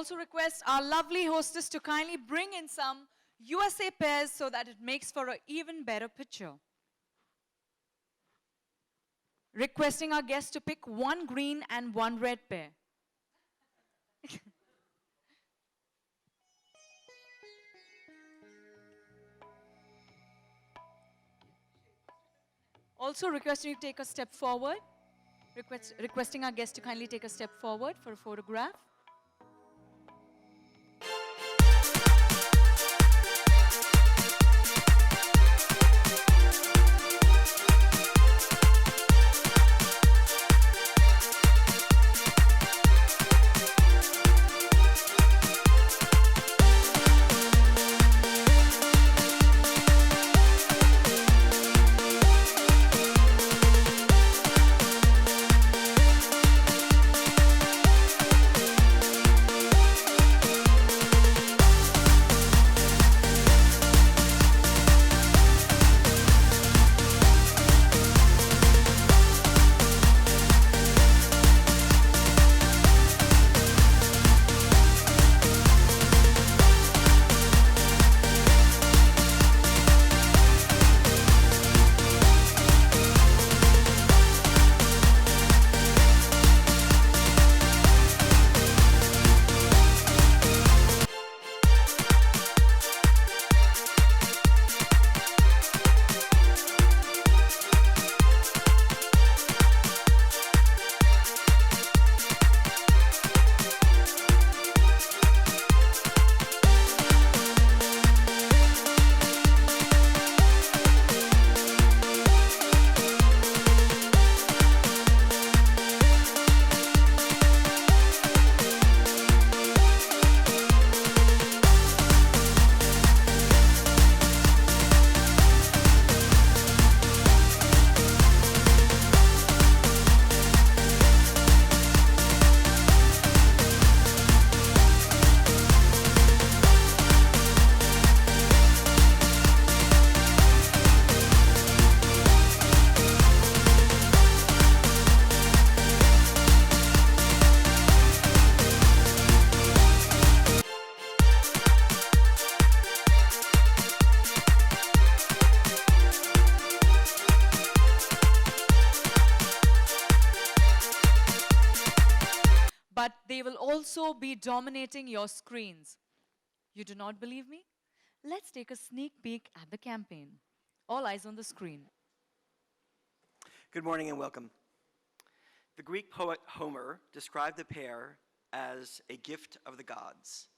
also request our lovely hostess to kindly bring in some USA pears so that it makes for an even better picture. Requesting our guests to pick one green and one red pear. Also requesting you to take a step forward. Requesting our guests to kindly take a step forward for a photograph. But they will also be dominating your screens. You do not believe me? Let's take a sneak peek at the campaign. All eyes on the screen. Good morning and welcome. The Greek poet Homer described the pear as a gift of the gods.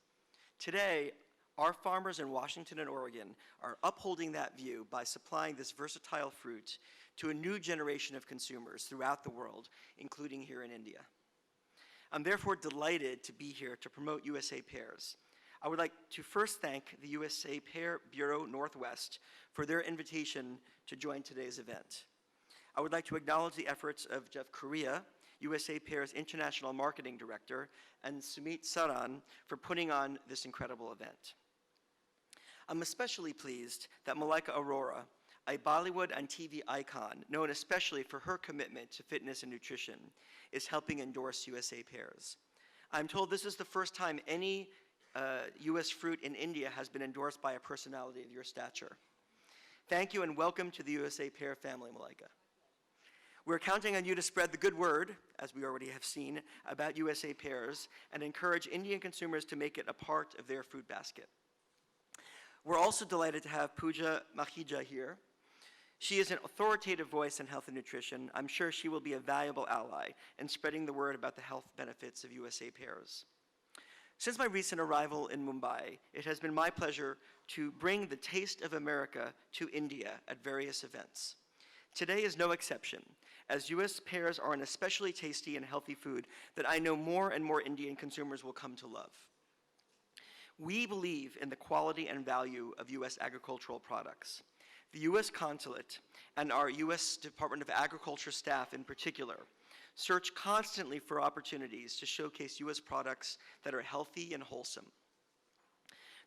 Today, our farmers in Washington and Oregon are upholding that view by supplying this versatile fruit to a new generation of consumers throughout the world, including here in India. I'm therefore delighted to be here to promote USA Pears. I would like to first thank the USA Pear Bureau Northwest for their invitation to join today's event. I would like to acknowledge the efforts of Jeff Correa, USA Pears International Marketing Director, and Sumit Saran for putting on this incredible event. I'm especially pleased that Malaika Arora, a Bollywood and TV icon known especially for her commitment to fitness and nutrition, is helping endorse USA Pears. I'm told this is the first time any US fruit in India has been endorsed by a personality of your stature. Thank you and welcome to the USA Pear family, Malaika. We're counting on you to spread the good word, as we already have seen, about USA Pears and encourage Indian consumers to make it a part of their food basket. We're also delighted to have Pooja Makhija here. She is an authoritative voice in health and nutrition. I'm sure she will be a valuable ally in spreading the word about the health benefits of USA Pears. Since my recent arrival in Mumbai, it has been my pleasure to bring the taste of America to India at various events. Today is no exception, as US pears are an especially tasty and healthy food that I know more and more Indian consumers will come to love. We believe in the quality and value of US agricultural products. The US Consulate and our US Department of Agriculture staff in particular search constantly for opportunities to showcase US products that are healthy and wholesome.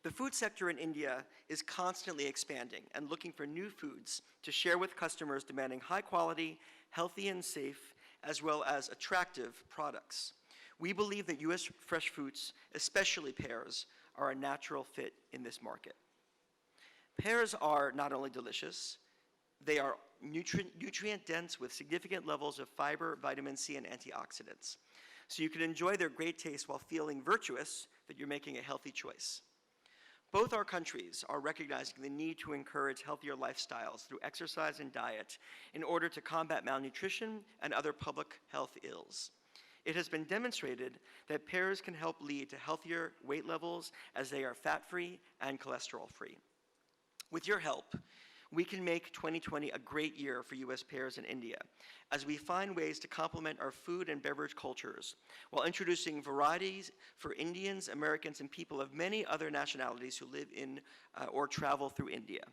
The food sector in India is constantly expanding and looking for new foods to share with customers demanding high quality, healthy and safe, as well as attractive products. We believe that U.S. fresh fruits, especially pears, are a natural fit in this market. Pears are not only delicious, they are nutrient dense with significant levels of fiber, vitamin C, and antioxidants. So you can enjoy their great taste while feeling virtuous that you're making a healthy choice. Both our countries are recognizing the need to encourage healthier lifestyles through exercise and diet in order to combat malnutrition and other public health ills. It has been demonstrated that pears can help lead to healthier weight levels as they are fat-free and cholesterol-free. With your help, we can make 2020 a great year for U.S. pears in India as we find ways to complement our food and beverage cultures while introducing varieties for Indians, Americans, and people of many other nationalities who live in or travel through India.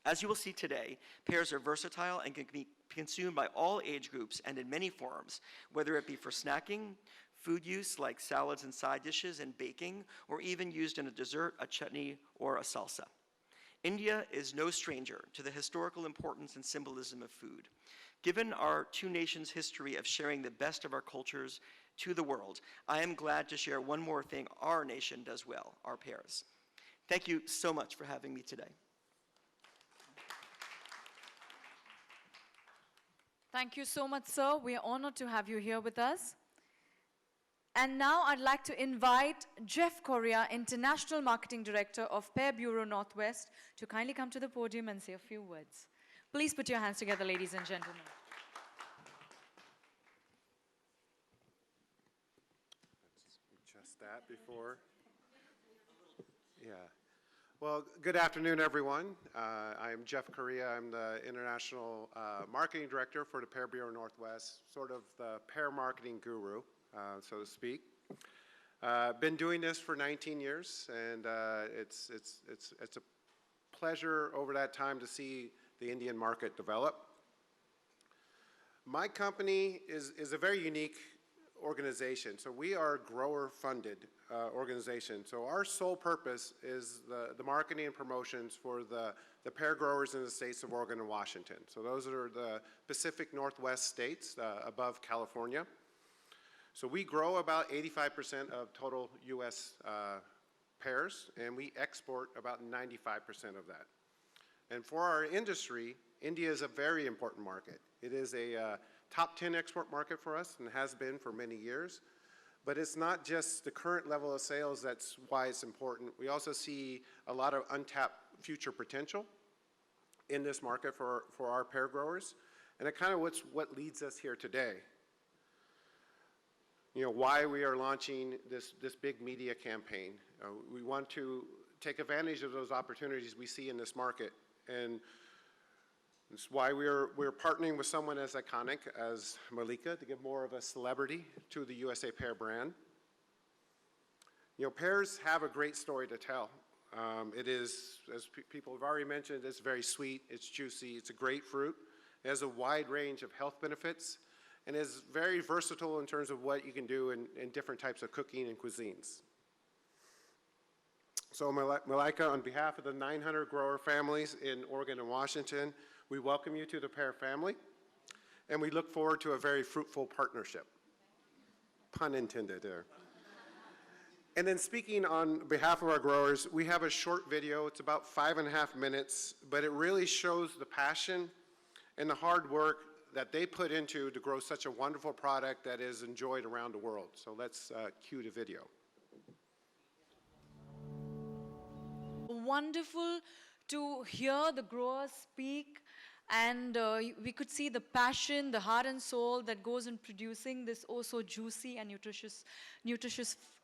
As you will see today, pears are versatile and can be consumed by all age groups and in many forms, whether it be for snacking, food use like salads and side dishes, and baking, or even used in a dessert, a chutney, or a salsa. India is no stranger to the historical importance and symbolism of food. Given our two nations' history of sharing the best of our cultures to the world, I am glad to share one more thing our nation does well, our pears. Thank you so much for having me today. Thank you so much, sir. We are honored to have you here with us. And now I'd like to invite Jeff Correa, International Marketing Director of Pear Bureau Northwest, to kindly come to the podium and say a few words. Please put your hands together, ladies and gentlemen. Just that before. Yeah. Well, good afternoon, everyone. I am Jeff Correa. I'm the International Marketing Director for the Pear Bureau Northwest, sort of the pear marketing guru, so to speak. Been doing this for 19 years, and it's a pleasure over that time to see the Indian market develop. My company is a very unique organization. So we are a grower-funded organization. So our sole purpose is the marketing and promotions for the pear growers in the states of Oregon and Washington. So those are the Pacific Northwest states above California. So we grow about 85% of total U.S. pears, and we export about 95% of that. And for our industry, India is a very important market. It is a top 10 export market for us and has been for many years. But it's not just the current level of sales that's why it's important. We also see a lot of untapped future potential in this market for our pear growers. And it kind of what leads us here today. You know, why we are launching this big media campaign. We want to take advantage of those opportunities we see in this market. And that's why we're partnering with someone as iconic as Malaika to give more of a celebrity to the USA Pear brand. You know, pears have a great story to tell. It is, as people have already mentioned, it's very sweet, it's juicy, it's a great fruit. It has a wide range of health benefits and is very versatile in terms of what you can do in different types of cooking and cuisines. So Malaika, on behalf of the 900 grower families in Oregon and Washington, we welcome you to the pear family, and we look forward to a very fruitful partnership. Pun intended there. And then speaking on behalf of our growers, we have a short video. It's about 5.5 minutes, but it really shows the passion and the hard work that they put into to grow such a wonderful product that is enjoyed around the world. So let's cue the video. Wonderful to hear the growers speak, and we could see the passion, the heart and soul that goes in producing this oh so juicy and nutritious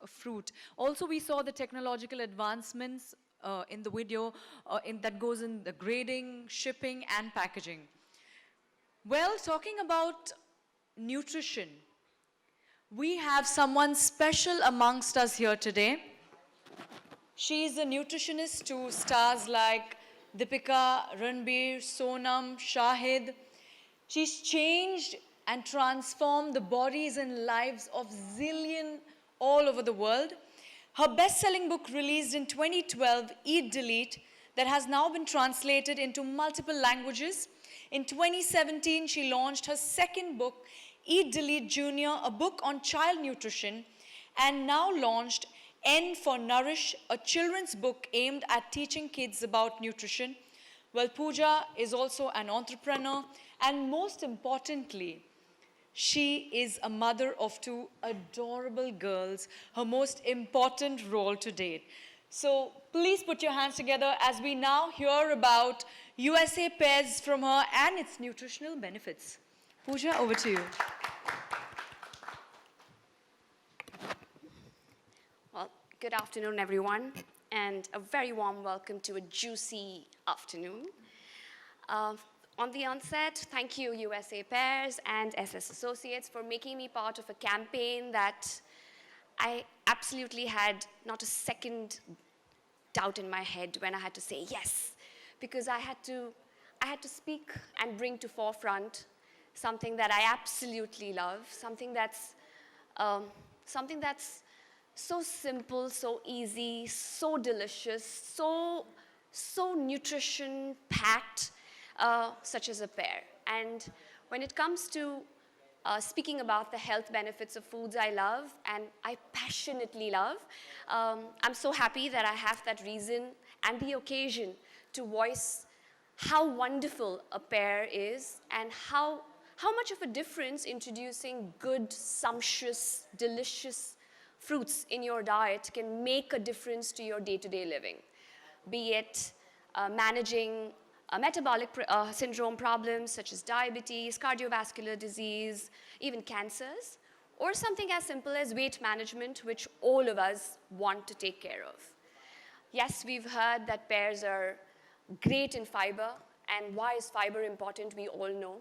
fruit. Also, we saw the technological advancements in the video that goes in the grading, shipping, and packaging. Well, talking about nutrition, we have someone special amongst us here today. She is a nutritionist to stars like Deepika, Ranbir, Sonam, Shahid. She's changed and transformed the bodies and lives of zillion all over the world. Her best-selling book released in 2012, Eat Delete, that has now been translated into multiple languages. In 2017, she launched her second book, Eat Delete Junior, a book on child nutrition, and now launched N for Nourish, a children's book aimed at teaching kids about nutrition. Well, Pooja is also an entrepreneur, and most importantly, she is a mother of two adorable girls, her most important role to date. So please put your hands together as we now hear about USA Pears from her and its nutritional benefits. Pooja, over to you. Well, good afternoon, everyone, and a very warm welcome to a juicy afternoon. On the onset, thank you, USA Pears and SS Associates, for making me part of a campaign that I absolutely had not a second doubt in my head when I had to say yes, because I had to speak and bring to forefront something that I absolutely love, something that's so simple, so easy, so delicious, so nutrition packed, such as a pear. And when it comes to speaking about the health benefits of foods I love and I passionately love, I'm so happy that I have that reason and the occasion to voice how wonderful a pear is and how much of a difference introducing good, sumptuous, delicious fruits in your diet can make a difference to your day-to-day living, be it managing metabolic syndrome problems such as diabetes, cardiovascular disease, even cancers, or something as simple as weight management, which all of us want to take care of. Yes, we've heard that pears are great in fiber, and why is fiber important, we all know.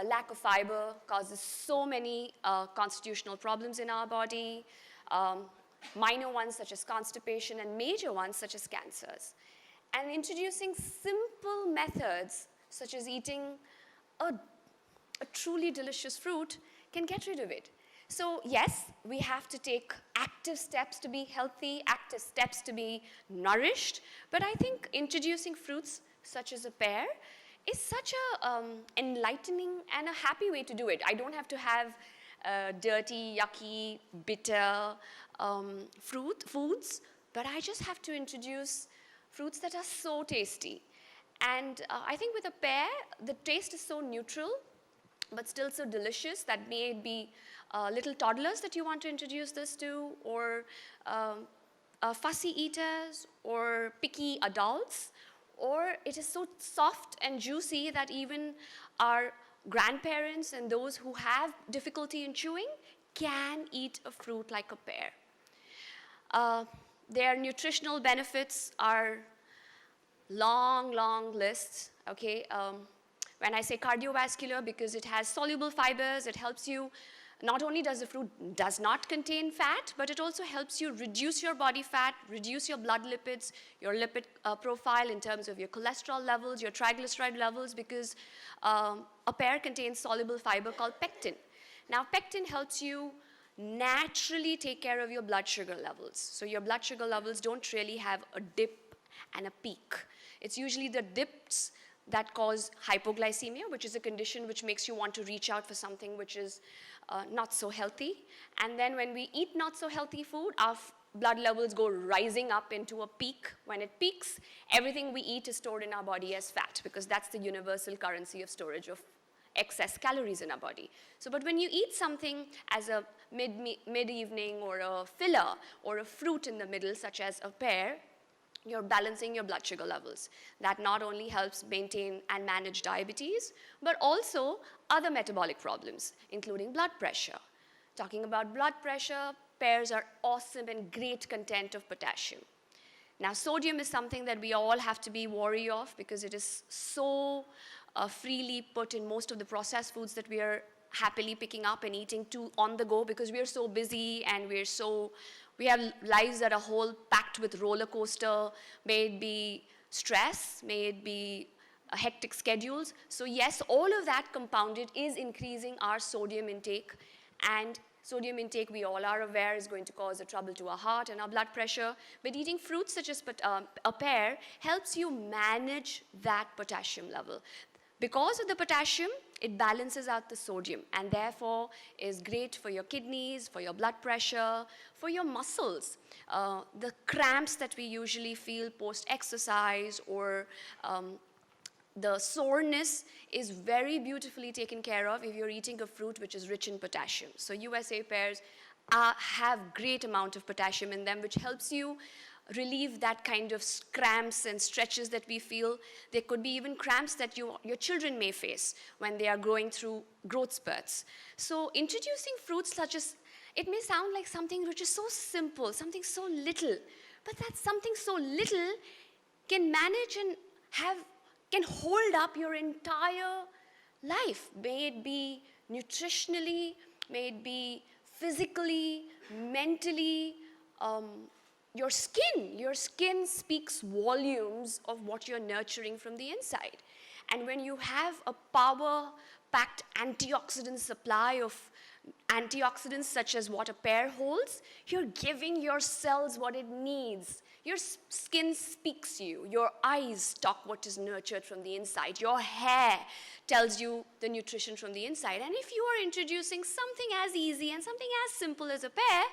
Lack of fiber causes so many constitutional problems in our body, minor ones such as constipation and major ones such as cancers. And introducing simple methods such as eating a truly delicious fruit can get rid of it. So yes, we have to take active steps to be healthy, active steps to be nourished, but I think introducing fruits such as a pear is such a enlightening and a happy way to do it. I don't have to have dirty, yucky, bitter foods, but I just have to introduce fruits that are so tasty. And I think with a pear, the taste is so neutral, but still so delicious that may it be little toddlers that you want to introduce this to, or fussy eaters, or picky adults, or it is so soft and juicy that even our grandparents and those who have difficulty in chewing can eat a fruit like a pear. Their nutritional benefits are long lists, okay? When I say cardiovascular, because it has soluble fibers, it helps you, not only does the fruit does not contain fat, but it also helps you reduce your body fat, reduce your blood lipids, your lipid profile in terms of your cholesterol levels, your triglyceride levels, because a pear contains soluble fiber called pectin. Now, pectin helps you naturally take care of your blood sugar levels. So your blood sugar levels don't really have a dip and a peak. It's usually the dips that cause hypoglycemia, which is a condition which makes you want to reach out for something which is not so healthy. And then when we eat not so healthy food, our blood levels go rising up into a peak. When it peaks, everything we eat is stored in our body as fat, because that's the universal currency of storage of excess calories in our body. So, but when you eat something as a mid-evening or a filler or a fruit in the middle, such as a pear, you're balancing your blood sugar levels. That not only helps maintain and manage diabetes, but also other metabolic problems, including blood pressure. Talking about blood pressure, pears are awesome and great content of potassium. Now, sodium is something that we all have to be wary of because it is so freely put in most of the processed foods that we are happily picking up and eating on the go, because we are so busy and we have lives that are whole packed with roller coaster, may it be stress, may it be hectic schedules. So yes, all of that compounded is increasing our sodium intake, and sodium intake, we all are aware, is going to cause a trouble to our heart and our blood pressure. But eating fruits such as a pear helps you manage that potassium level. Because of the potassium, it balances out the sodium and therefore is great for your kidneys, for your blood pressure, for your muscles. The cramps that we usually feel post-exercise or the soreness is very beautifully taken care of if you're eating a fruit which is rich in potassium. So USA pears have great amount of potassium in them, which helps you relieve that kind of cramps and stretches that we feel. There could be even cramps that your children may face when they are going through growth spurts. So introducing fruits such as, it may sound like something which is so simple, something so little, but that something so little can manage and can hold up your entire life. May it be nutritionally, may it be physically, mentally, your skin speaks volumes of what you're nurturing from the inside. And when you have a power-packed antioxidant supply of antioxidants such as what a pear holds, you're giving your cells what it needs. Your skin speaks you. Your eyes talk what is nurtured from the inside. Your hair tells you the nutrition from the inside. And if you are introducing something as easy and something as simple as a pear,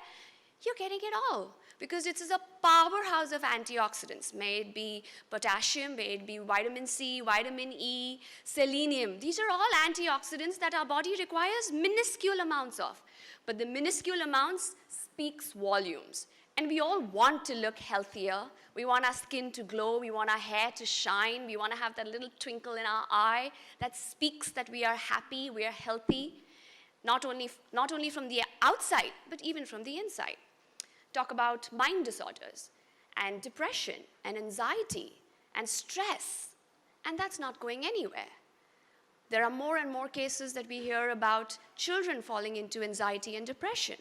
you're getting it all, because it is a powerhouse of antioxidants. May it be potassium, may it be vitamin C, vitamin E, selenium. These are all antioxidants that our body requires minuscule amounts of. But the minuscule amounts speaks volumes. And we all want to look healthier. We want our skin to glow. We want our hair to shine. We want to have that little twinkle in our eye that speaks that we are happy, we are healthy, not only from the outside, but even from the inside. Talk about mind disorders and depression and anxiety and stress, and that's not going anywhere. There are more and more cases that we hear about children falling into anxiety and depression.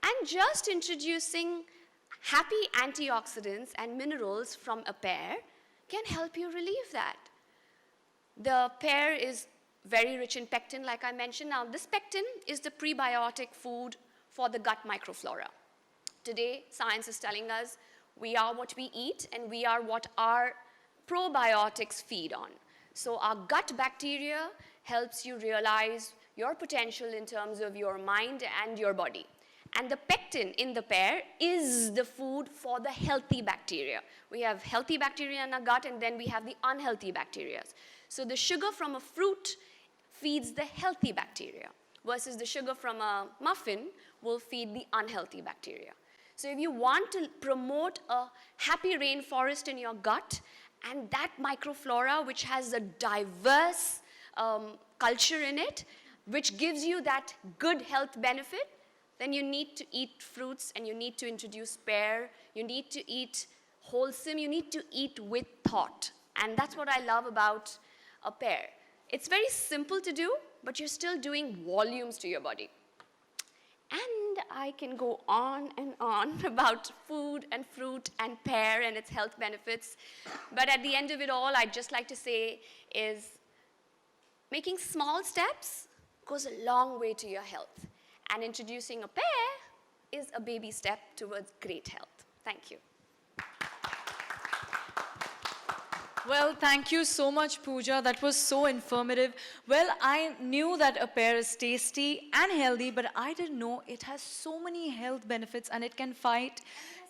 And just introducing happy antioxidants and minerals from a pear can help you relieve that. The pear is very rich in pectin, like I mentioned. Now, this pectin is the prebiotic food for the gut microflora. Today, science is telling us we are what we eat and we are what our probiotics feed on. So our gut bacteria helps you realize your potential in terms of your mind and your body. And the pectin in the pear is the food for the healthy bacteria. We have healthy bacteria in our gut, and then we have the unhealthy bacteria. So the sugar from a fruit feeds the healthy bacteria, versus the sugar from a muffin will feed the unhealthy bacteria. So if you want to promote a happy rainforest in your gut, and that microflora which has a diverse culture in it, which gives you that good health benefit, then you need to eat fruits and you need to introduce pear. You need to eat wholesome. You need to eat with thought. And that's what I love about a pear. It's very simple to do, but you're still doing volumes to your body. And I can go on and on about food and fruit and pear and its health benefits. But at the end of it all, I'd just like to say is making small steps goes a long way to your health. And introducing a pear is a baby step towards great health. Thank you. Well, thank you so much, Pooja. That was so informative. Well, I knew that a pear is tasty and healthy, but I didn't know it has so many health benefits and it can fight,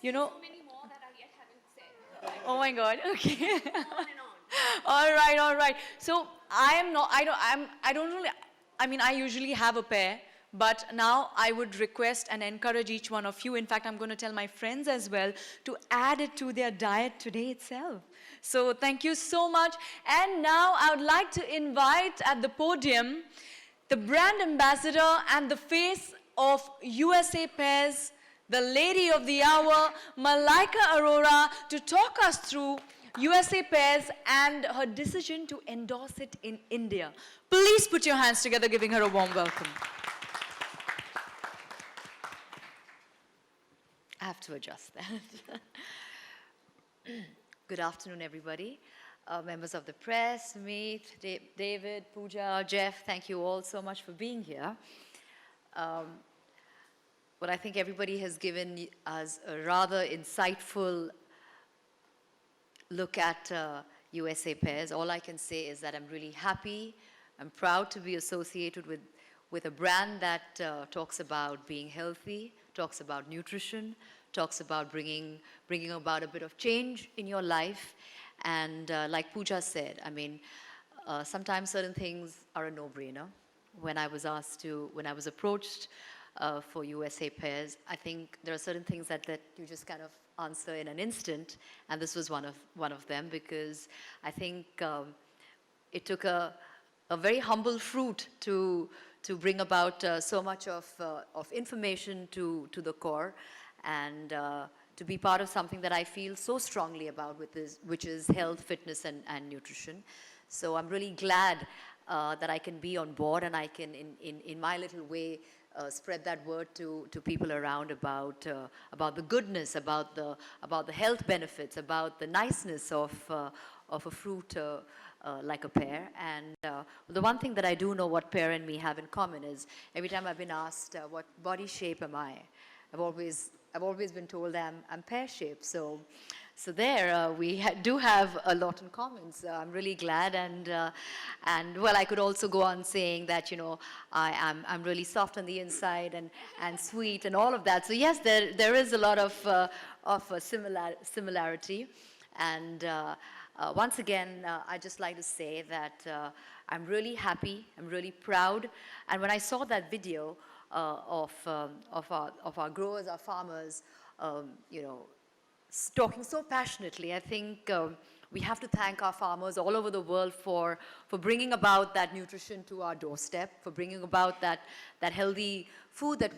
you know. So many more that I yet haven't said. Oh my God. Okay. On and on. All right. So I usually have a pear, but now I would request and encourage each one of you. In fact, I'm going to tell my friends as well to add it to their diet today itself. So thank you so much. And now I would like to invite at the podium the brand ambassador and the face of USA Pears, the lady of the hour, Malaika Arora, to talk us through USA Pears and her decision to endorse it in India. Please put your hands together, giving her a warm welcome. I have to adjust that. Good afternoon, everybody. Members of the press, Meet, David, Pooja, Jeff, thank you all so much for being here. But I think everybody has given us a rather insightful look at USA Pears. All I can say is that I'm really happy. I'm proud to be associated with a brand that talks about being healthy, talks about nutrition, talks about bringing about a bit of change in your life. And like Pooja said, I mean, sometimes certain things are a no-brainer. When I was approached for USA Pears, I think there are certain things that you just kind of answer in an instant, and this was one of them, because I think it took a very humble fruit to bring about so much of information to the core, and to be part of something that I feel so strongly about, which is health, fitness, and nutrition. So I'm really glad that I can be on board, and I can, in my little way, spread that word to people around about the goodness, about the health benefits, about the niceness of a fruit like a pear. And the one thing that I do know what pear and me have in common is every time I've been asked what body shape am I, I've always been told I'm pear-shaped. So there we do have a lot in common. So I'm really glad, and well, I could also go on saying that, you know, I'm really soft on the inside and sweet and all of that. So yes, there is a lot of similarity, and once again, I'd just like to say that I'm really happy, I'm really proud, and when I saw that video of our growers, our farmers, you know, talking so passionately, I think we have to thank our farmers all over the world for bringing about that nutrition to our doorstep, for bringing about that healthy food that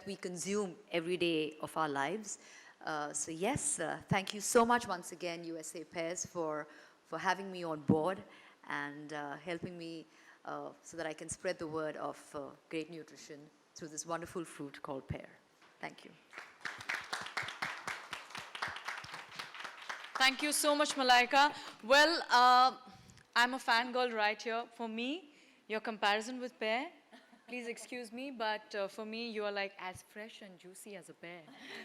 we consume every day of our lives. So yes, thank you so much once again, USA Pears, for having me on board and helping me so that I can spread the word of great nutrition through this wonderful fruit called pear. Thank you. Thank you so much, Malaika. Well, I'm a fangirl right here. For me, your comparison with pear, please excuse me, but for me, you are like as fresh and juicy as a pear.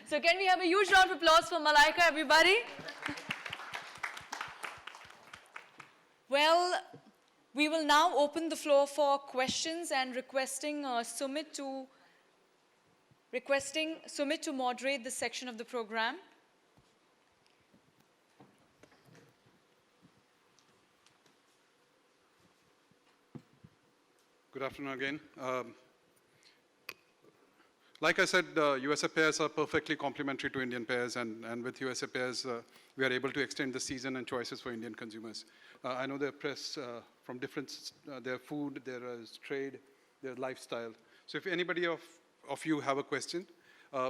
So can we have a huge round of applause for Malaika, everybody? Well, we will now open the floor for questions, and requesting Sumit to moderate this section of the program. Good afternoon again. Like I said, USA Pears are perfectly complementary to Indian pears, and with USA Pears, we are able to extend the season and choices for Indian consumers. I know their press from different, their food, their trade, their lifestyle. So if anybody of you have a question,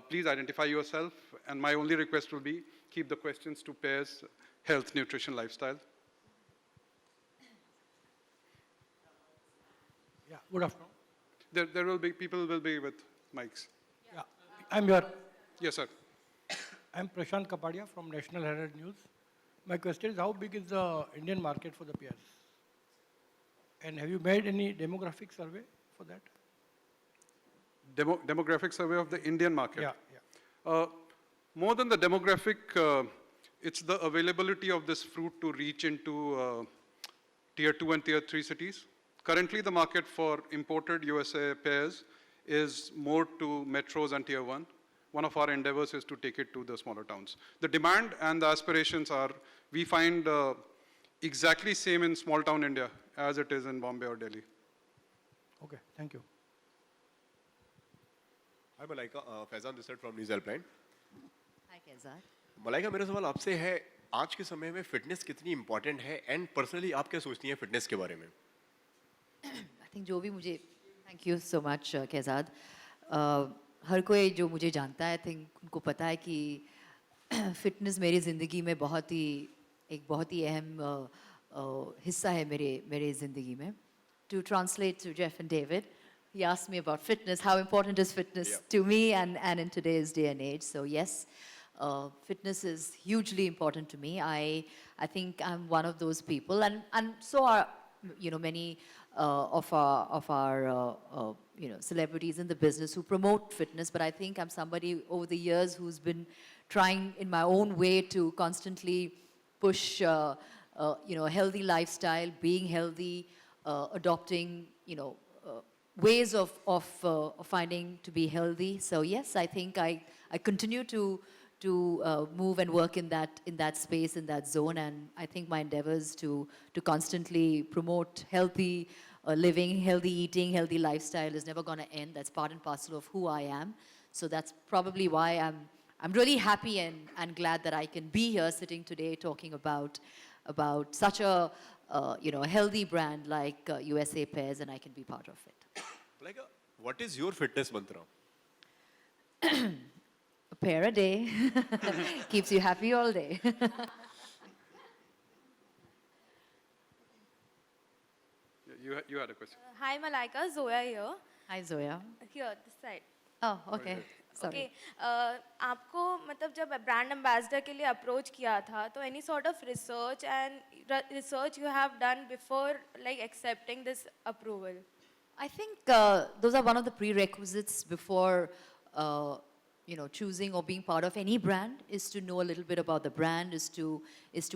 please identify yourself, and my only request will be keep the questions to pears, health, nutrition, lifestyle. Yeah, good afternoon. There will be, people will be with mics. Yeah, I'm here. Yes, sir. I'm Prashant Kapadia from National Herald News. My question is, how big is the Indian market for the pears? And have you made any demographic survey for that? Demographic survey of the Indian market. Yeah. More than the demographic, it's the availability of this fruit to reach into tier 2 and tier 3 cities. Currently, the market for imported USA pears is more to metros and tier 1. One of our endeavors is to take it to the smaller towns. The demand and the aspirations are, we find exactly same in small town India as it is in Bombay or Delhi. Okay, thank you. Hi Malaika, Faizan this side from News Helpline. Hi, Kezar. Malaika, मेरा सवाल आपसे है, आज के समय में fitness कितनी important है एंड पर्सनली आप क्या सोचती हैं फिटनेस के बारे में? I think जो भी मुझे, thank you so much, Kezad. हर कोई जो मुझे जानता है, I think उनको पता है कि फिटनेस मेरी ज़िंदगी में एक बहुत ही अहम हिस्सा है मेरे ज़िंदगी में. To translate to Jeff and David, he asked me about fitness, how important is fitness to me and in today's day and age. So yes, fitness is hugely important to me. I think I'm one of those people, and so are, you know, many of our you know, celebrities in the business who promote fitness. But I think I'm somebody over the years who's been trying in my own way to constantly push a healthy lifestyle, being healthy, adopting, ways of finding to be healthy. So yes, I think I continue to move and work in that space, in that zone, and I think my endeavors to constantly promote healthy living, healthy eating, healthy lifestyle is never going to end. That's part and parcel of who I am. So that's probably why I'm really happy and glad that I can be here sitting today talking about such a healthy brand like USA Pears, and I can be part of it. Malaika, what is your fitness mantra? A pear a day keeps you happy all day. You had a question. Hi Malaika, Zoya here. Hi Zoya. Here, this side. Oh, okay. Sorry. Okay. आपको मतलब जब brand ambassador के लिए approach किया था तो any sort of research you have done before like accepting this approval? I think those are one of the prerequisites before choosing or being part of any brand, is to know a little bit about the brand, is to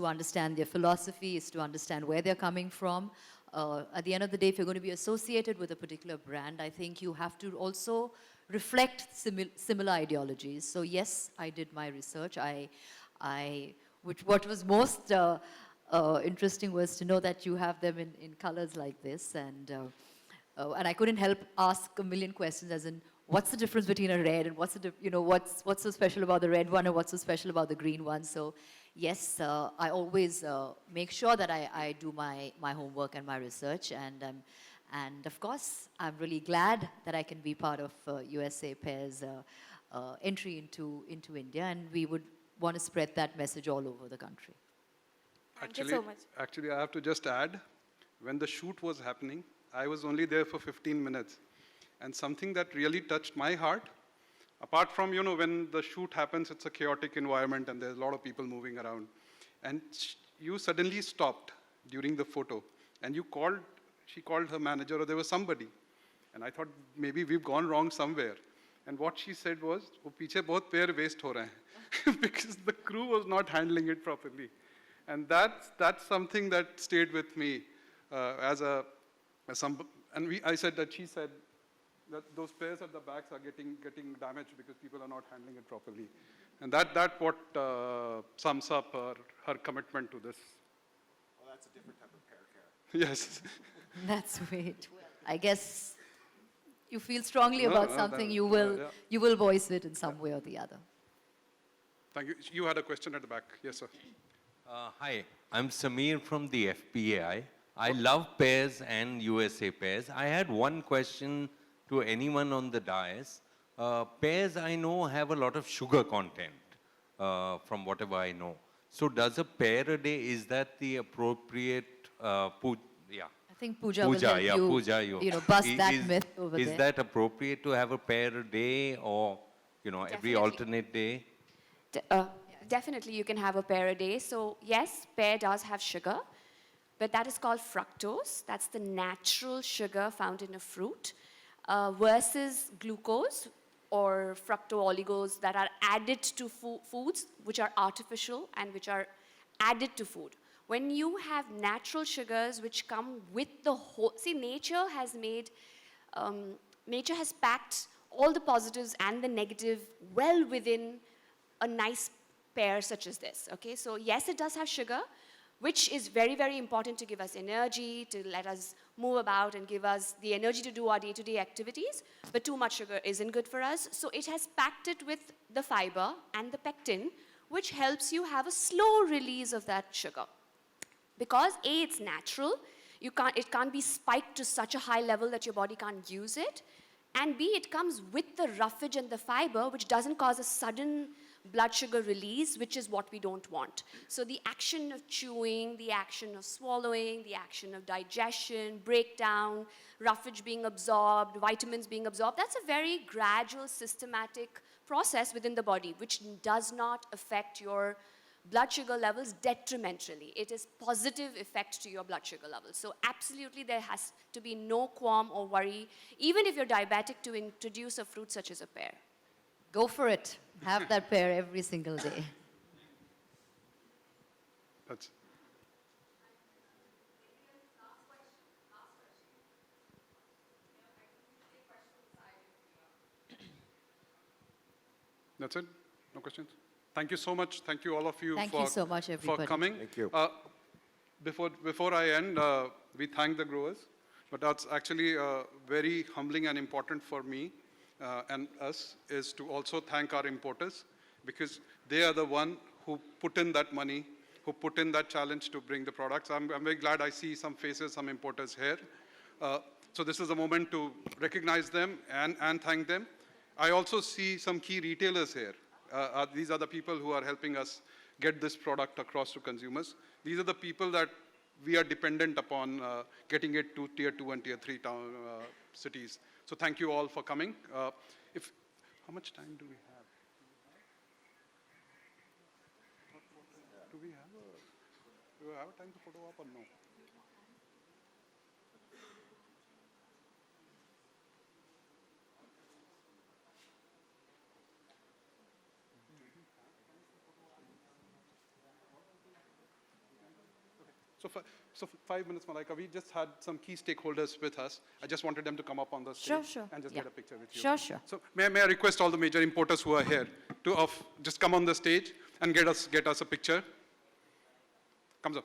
understand their philosophy, is to understand where they're coming from. At the end of the day, if you're going to be associated with a particular brand, I think you have to also reflect similar ideologies. So yes, I did my research. What was most interesting was to know that you have them in colors like this, and I couldn't help ask a million questions, as in, what's the difference between a red, and what's so special about the red one, and what's so special about the green one? So yes, I always make sure that I do my homework and my research, and of course, I'm really glad that I can be part of USA Pears' entry into India, and we would want to spread that message all over the country. Thank you so much. Actually, I have to just add, when the shoot was happening, I was only there for 15 minutes. And something that really touched my heart, apart from, when the shoot happens, it's a chaotic environment and there's a lot of people moving around. And you suddenly stopped during the photo, and she called her manager, or there was somebody. And I thought, maybe we've gone wrong somewhere. And what she said was, "Oh, piche bahut pair waste ho rahe hain," because the crew was not handling it properly. And that's something that stayed with me I said that she said that those pairs at the backs are getting damaged because people are not handling it properly. And that what sums up her commitment to this. Well, that's a different type of pear care. Yes. That's sweet. I guess you feel strongly about something, you will voice it in some way or the other. Thank you. You had a question at the back. Yes, sir. Hi, I'm Samir from the FPAI. I love pears and USA Pears. I had one question to anyone on the dais. Pears, I know, have a lot of sugar content, from whatever I know. So does a pear a day, is that the appropriate, I think Pooja will help you, Pooja, bust that myth over there. Is that appropriate to have a pear a day, or, every Definitely. alternate day? Definitely, you can have a pear a day. So yes, pear does have sugar, but that is called fructose. That's the natural sugar found in a fruit, versus glucose or fructooligos that are added to foods, which are artificial and which are added to food. When you have natural sugars which come with the whole, see, nature has packed all the positives and the negative well within a nice pear such as this, okay? So yes, it does have sugar, which is very, very important to give us energy, to let us move about and give us the energy to do our day-to-day activities, but too much sugar isn't good for us. So it has packed it with the fiber and the pectin, which helps you have a slow release of that sugar. Because A, it's natural, it can't be spiked to such a high level that your body can't use it, and B, it comes with the roughage and the fiber, which doesn't cause a sudden blood sugar release, which is what we don't want. So the action of chewing, the action of swallowing, the action of digestion, breakdown, roughage being absorbed, vitamins being absorbed, that's a very gradual, systematic process within the body, which does not affect your blood sugar levels detrimentally. It is positive effect to your blood sugar levels. So absolutely there has to be no qualm or worry, even if you're diabetic, to introduce a fruit such as a pear. Go for it. Have that pear every single day. That's it? No questions? Thank you so much. Thank you, all of you, Thank you so much, for everybody. coming. Thank you. Before I end, we thank the growers, but that's actually very humbling and important for me and us is to also thank our importers, because they are the one who put in that money, who put in that challenge to bring the products. I'm very glad I see some faces, some importers here. So this is a moment to recognize them and thank them. I also see some key retailers here. These are the people who are helping us get this product across to consumers. These are the people that we are dependent upon getting it to tier 2 and tier 3 town, cities. So thank you all for coming. How much time do we have? Do we have a time to photo op or no? So 5 minutes, Malaika. We just had some key stakeholders with us. I just wanted them to come up on the stage Sure. and just Yeah. get a picture with you. Sure. So may I request all the major importers who are here to just come on the stage and get us a picture. Comes up.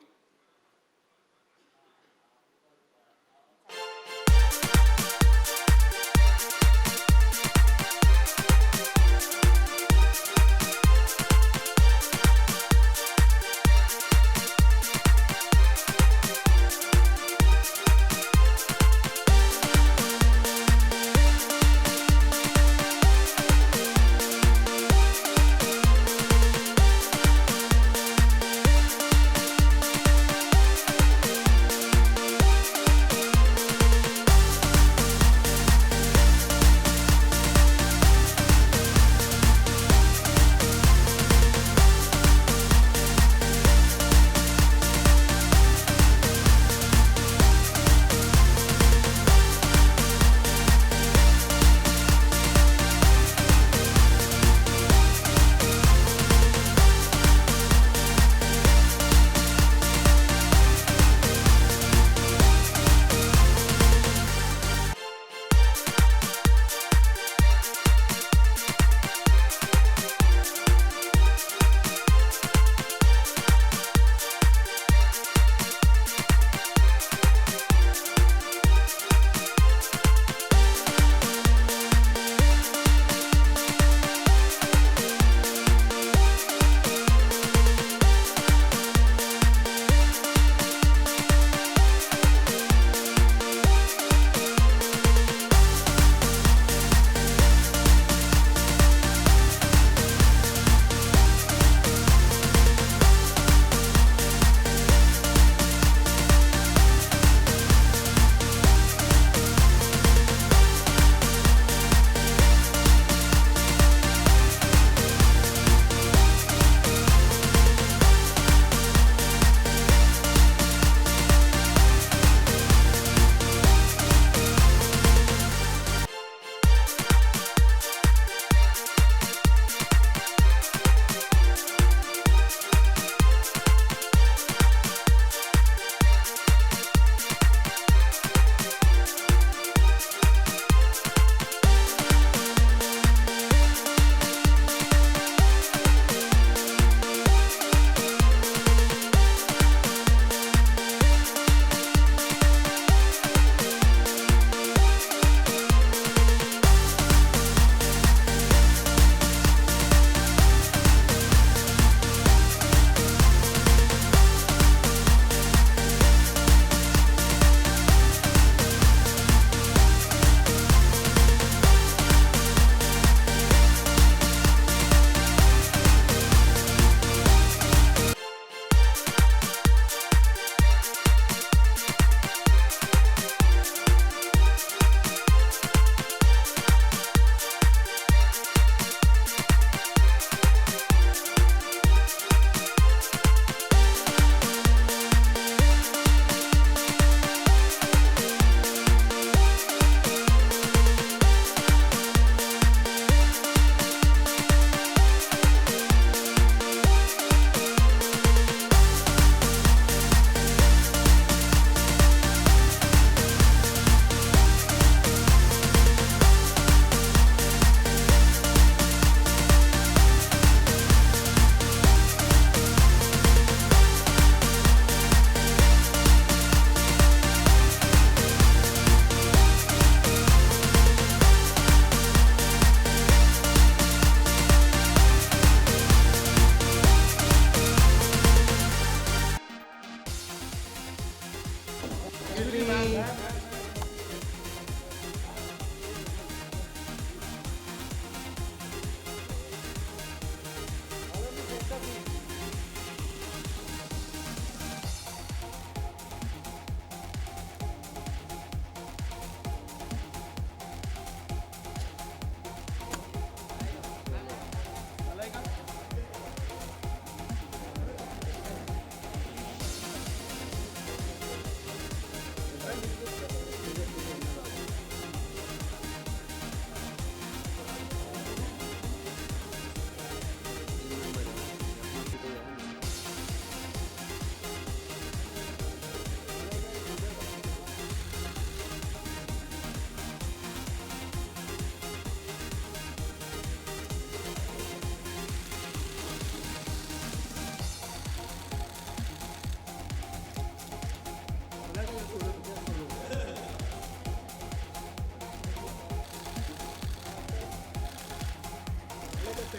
in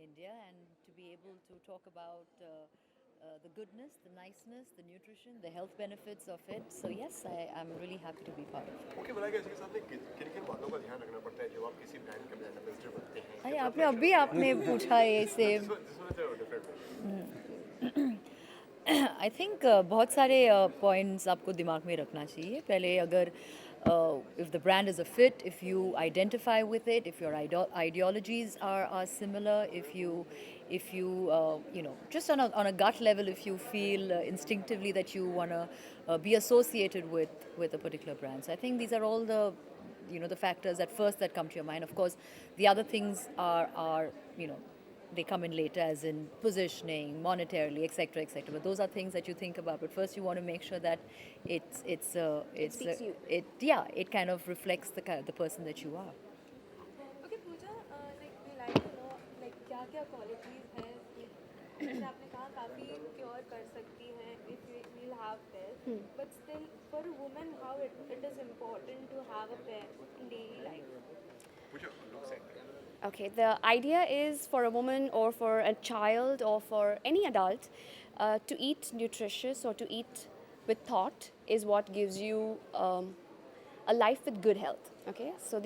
India, and to be able to talk about the goodness, the niceness, the nutrition, the health benefits of it. So yes, I'm really happy to be part of it. Okay Malaika, इसके साथ किन किन बातों का ध्यान रखना पड़ता है जब आप किसी ब्रांड के ब्रांड एम्बेसडर बनते हैं? अरे आपने अभी आपने पूछा ये सेम. आई थिंक बहुत सारे पॉइंट्स आपको दिमाग में रखना चाहिए. पहले अगर if the brand is a fit, if you identify with it, if your ideologies are similar, if you you know, just on a gut level, if you feel instinctively that you want to be associated with a particular brand. So I think these are all the, you know, the factors at first that come to your mind. Of course, the other things are you know, they come in later, as in positioning, monetarily, etc., etc. But those are things that you think about. But first, you want to make sure that it speaks you. it kind of reflects the person that you are. Okay, Pooja, like we like to know like क्या qualities हैं जैसे आपने कहा काफी cure कर सकती हैं if we'll have this. But still, for a woman, how it is important to have a pair in daily life. Okay, the idea is for a woman or for a child or for any adult to eat nutritious or to eat with thought is what gives you a life with good health. Okay, so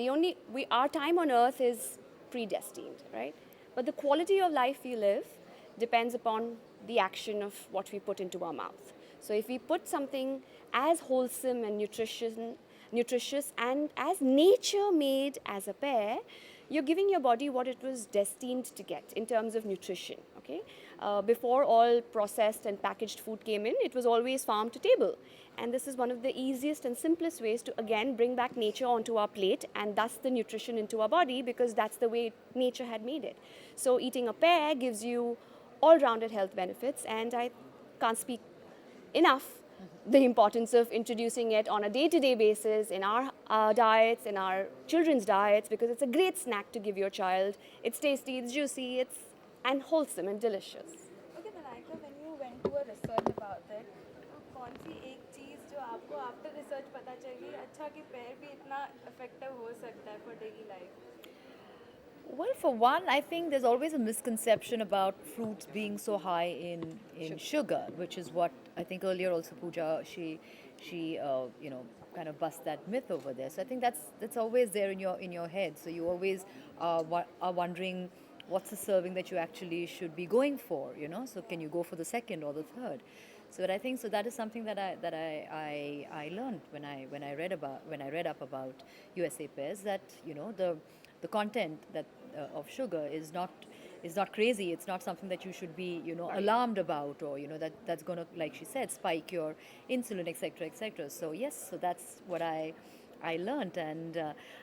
our time on earth is predestined, right? But the quality of life we live depends upon the action of what we put into our mouth. So if we put something as wholesome and nutritious and as nature made as a pear, you're giving your body what it was destined to get in terms of nutrition, okay? Before all processed and packaged food came in, it was always farm to table. And this is one of the easiest and simplest ways to, again, bring back nature onto our plate and thus the nutrition into our body, because that's the way nature had made it. So eating a pear gives you all-rounded health benefits, and I can't speak enough the importance of introducing it on a day-to-day basis in our diets, in our children's diets, because it's a great snack to give your child. It's tasty, it's juicy, and wholesome and delicious. Okay, Malaika, when you went to a research about it, कौन सी एक चीज़ जो आपको after research पता चली अच्छा कि pear भी इतना effective हो सकता है for daily life? Well, for one, I think there's always a misconception about fruits being so high in sugar, which is what I think earlier also Pooja, she you know, kind of bust that myth over there. So I think that's always there in your head. So you always are wondering what's the serving that you actually should be going for, you know? So can you go for the second or the third? So but I think so that is something that I learned when I read up about USA Pears, that, you know, the content that of sugar is not crazy. It's not something that you should be, you know, alarmed about, or, you know, that's going to, like she said, spike your insulin, etc., etc. So yes, so that's what I learned. And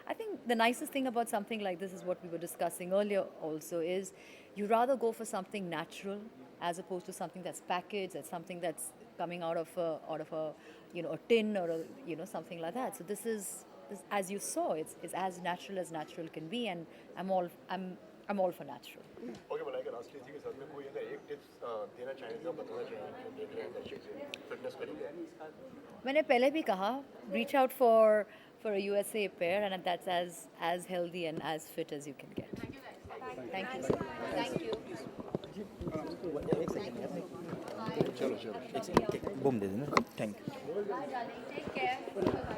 I think the nicest thing about something like this is what we were discussing earlier also, is you rather go for something natural as opposed to something that's packaged, that's something that's coming out of a you know, a tin, or a, you know, something like that. So this, as you saw, it's as natural can be, and I'm all for natural. Okay, Malaika, lastly इसी के साथ में कोई अगर एक tips देना चाहेंगे और बताना चाहेंगे जो देख रहे हैं दर्शक फिटनेस को लेकर मैंने पहले भी कहा, reach out for a USA pair, and that's as healthy and as fit as you can get. Thank you. Thank you. चलो चलो बूम दे देना thank you Take care.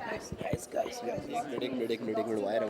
Guys guys एक मिनट वायर